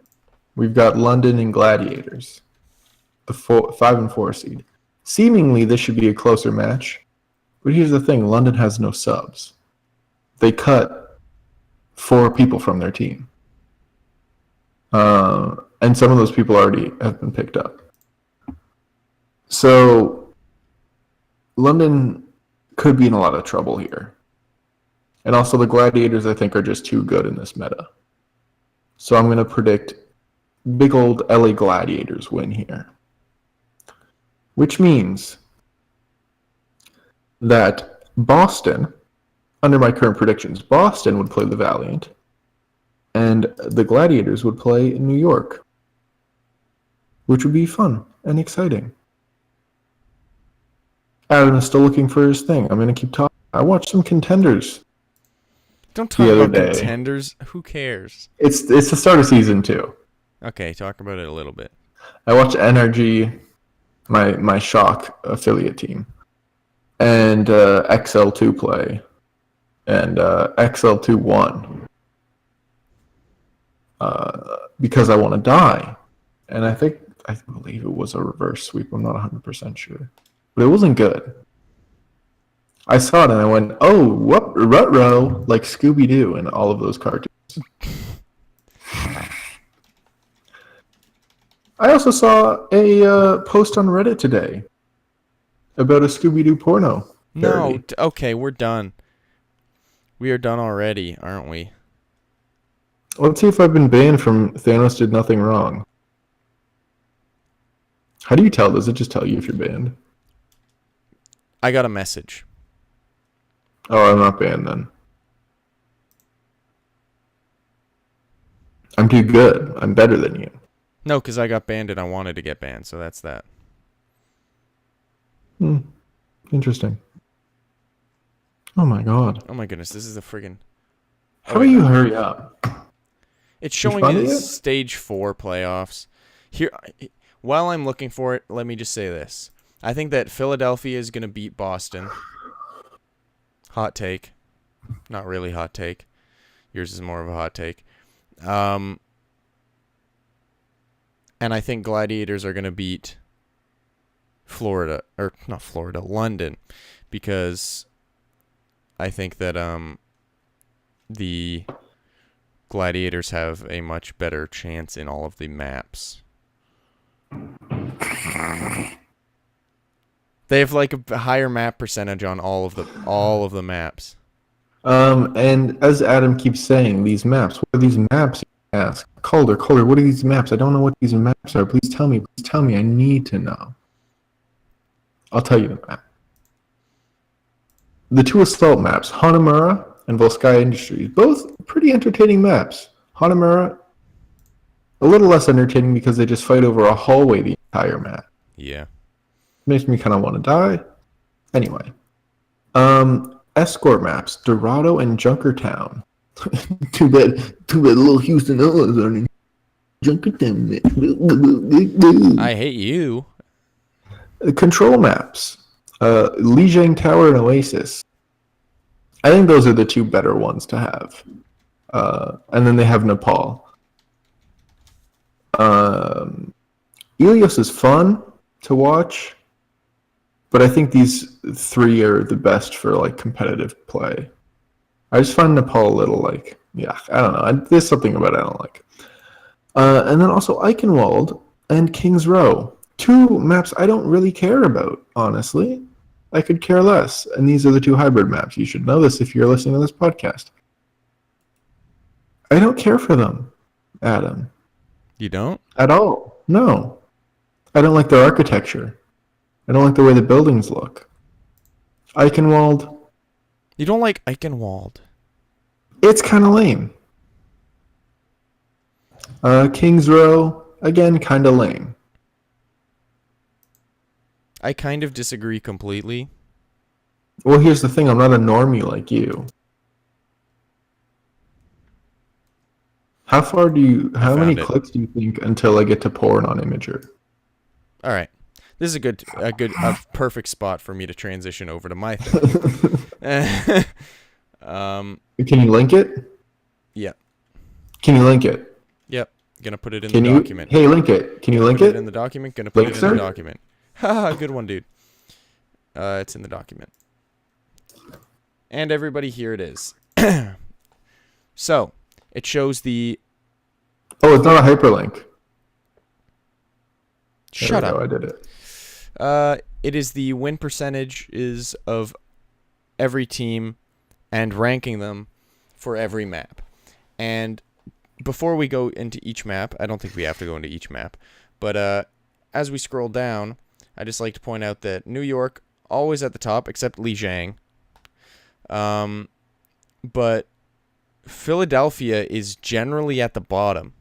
S2: we've got London and Gladiators, the 5 and 4 seed. Seemingly, this should be a closer match, but here's the thing: London has no subs. They cut 4 people from their team, and some of those people already have been picked up. So, London could be in a lot of trouble here. And also the Gladiators, I think, are just too good in this meta. So I'm going to predict big old LA Gladiators win here. Which means that Boston, under my current predictions, Boston would play the Valiant, and the Gladiators would play New York, which would be fun and exciting. Adam is still looking for his thing. I'm going to keep talking. I watched some Contenders.
S1: Don't talk
S2: the other
S1: about
S2: day.
S1: Contenders. Who cares?
S2: It's the start of season 2.
S1: Okay, talk about it a little bit.
S2: I watched NRG, my Shock affiliate team, and XL2 play, and XL2 won. because I want to die. And I believe it was a reverse sweep. I'm not 100% sure. But it wasn't good. I saw it and I went, oh, what, rut-row, like Scooby-Doo in all of those cartoons. I also saw a post on Reddit today about a Scooby-Doo porno parody.
S1: No, okay, we're done. We are done already, aren't we?
S2: Let's see if I've been banned from Thanos Did Nothing Wrong. How do you tell? Does it just tell you if you're banned?
S1: I got a message.
S2: Oh, I'm not banned then. I'm too good. I'm better than you.
S1: No, because I got banned and I wanted to get banned, so that's that.
S2: Interesting. Oh my god.
S1: Oh my goodness, this is a friggin'...
S2: How about you hurry up?
S1: It's showing
S2: found it
S1: as
S2: yet?
S1: Stage 4 playoffs. Here, while I'm looking for it, let me just say this. I think that Philadelphia is going to beat Boston. Hot take. Not really hot take. Yours is more of a hot take. And I think Gladiators are going to beat Florida. Or, not Florida, London. Because I think that the Gladiators have a much better chance in all of the maps. They have like a higher map percentage on all of the maps.
S2: And as Adam keeps saying, these maps. What are these maps? You ask. Calder, what are these maps? I don't know what these maps are. Please tell me. Please tell me. I need to know. I'll tell you the map. The two assault maps, Hanamura and Volskaya Industries, both pretty entertaining maps. Hanamura, a little less entertaining because they just fight over a hallway the entire map.
S1: Yeah.
S2: Makes me kind of want to die. Anyway. Escort maps, Dorado and Junkertown. too bad little Houston Oilers are in Junkertown.
S1: I hate you.
S2: Control maps, Lijiang Tower and Oasis. I think those are the two better ones to have. And then they have Nepal. Ilios is fun to watch, but I think these three are the best for like competitive play. I just find Nepal a little like, yeah, I don't know. There's something about it I don't like. And then also Eichenwald and Kings Row. Two maps I don't really care about, honestly. I could care less. And these are the two hybrid maps. You should know this if you're listening to this podcast. I don't care for them, Adam.
S1: You don't?
S2: At all. No. I don't like their architecture. I don't like the way the buildings look. Eichenwald.
S1: You don't like Eichenwald?
S2: It's kind of lame. Kings Row, again, kind of lame.
S1: I kind of disagree completely.
S2: Well, here's the thing. I'm not a normie like you. How many clicks do you think until I get to porn on Imager?
S1: All right. This is a perfect spot for me to transition over to my thing.
S2: Can you link it?
S1: Yeah.
S2: Can you link it?
S1: Yep. Gonna put it in the document.
S2: Hey, link it. Can you link
S1: Put
S2: it?
S1: in the document. Gonna put
S2: Link,
S1: it in
S2: sir?
S1: the document. Haha, good one, dude. It's in the document. And everybody, here it is. So, it shows the...
S2: Oh, it's not a hyperlink.
S1: Shut up.
S2: I did it.
S1: It is the win percentages of every team and ranking them for every map. And before we go into each map, I don't think we have to go into each map, but as we scroll down, I just like to point out that New York, always at the top, except Lijiang. But Philadelphia is generally at the bottom.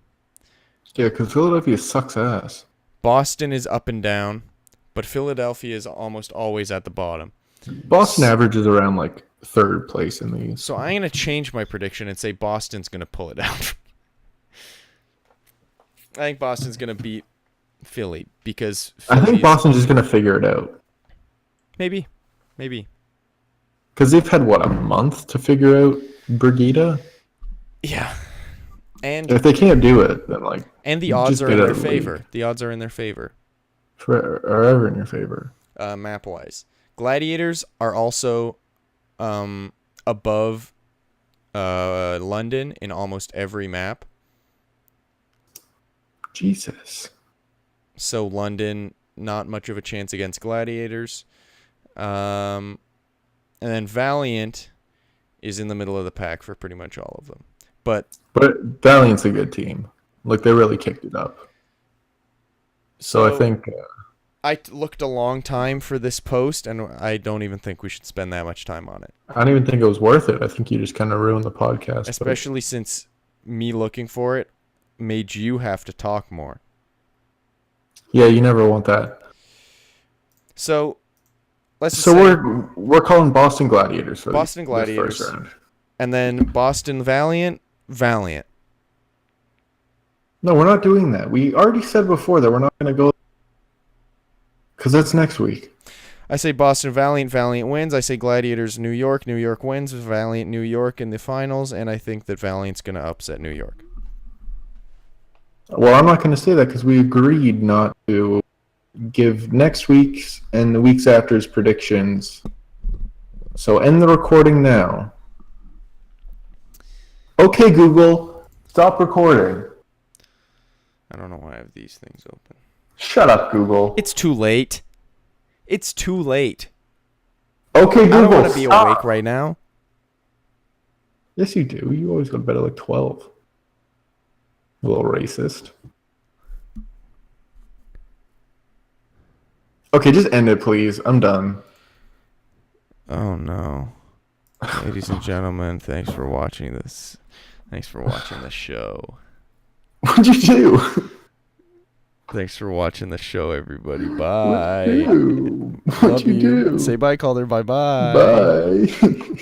S2: Yeah, because Philadelphia sucks ass.
S1: Boston is up and down, but Philadelphia is almost always at the bottom.
S2: Boston averages around like third place in these.
S1: So I'm going to change my prediction and say Boston's going to pull it out. I think Boston's going to beat Philly because
S2: I think Boston's just going to figure it out.
S1: Maybe.
S2: Because they've had, what, a month to figure out Brigida?
S1: Yeah. And
S2: If they can't do it, then like.
S1: and the
S2: just
S1: odds are
S2: get
S1: in
S2: out
S1: their
S2: of the
S1: favor.
S2: league.
S1: The odds are in their favor.
S2: Forever in your favor.
S1: Map wise. Gladiators are also above London in almost every map.
S2: Jesus.
S1: So London, not much of a chance against Gladiators. And then Valiant is in the middle of the pack for pretty much all of them. But
S2: Valiant's a good team. Like, they really kicked it up. So I think...
S1: I looked a long time for this post, and I don't even think we should spend that much time on it.
S2: I don't even think it was worth it. I think you just kind of ruined the podcast.
S1: Especially since me looking for it made you have to talk more.
S2: Yeah, you never want that.
S1: So,
S2: we're calling Boston Gladiators for
S1: Boston
S2: this
S1: Gladiators.
S2: first round.
S1: And then Boston Valiant.
S2: No, we're not doing that. We already said before that we're not going to go... Because that's next week.
S1: I say Boston Valiant wins. I say Gladiators New York wins. Valiant New York in the finals. And I think that Valiant's going to upset New York.
S2: Well, I'm not going to say that because we agreed not to give next week's and the weeks after's predictions. So end the recording now. Okay, Google, stop recording.
S1: I don't know why I have these things open.
S2: Shut up, Google.
S1: It's too late. It's too late.
S2: Okay, Google,
S1: I don't want to be
S2: stop.
S1: awake right now.
S2: Yes, you do. You always go to bed at like 12. A little racist. Okay, just end it, please. I'm done.
S1: Oh, no. Ladies and gentlemen, thanks for watching this. Thanks for watching the show.
S2: What'd you do?
S1: Thanks for watching the show, everybody. Bye.
S2: What'd you do? What'd you do?
S1: Say bye, Calder. Bye-bye.
S2: Bye.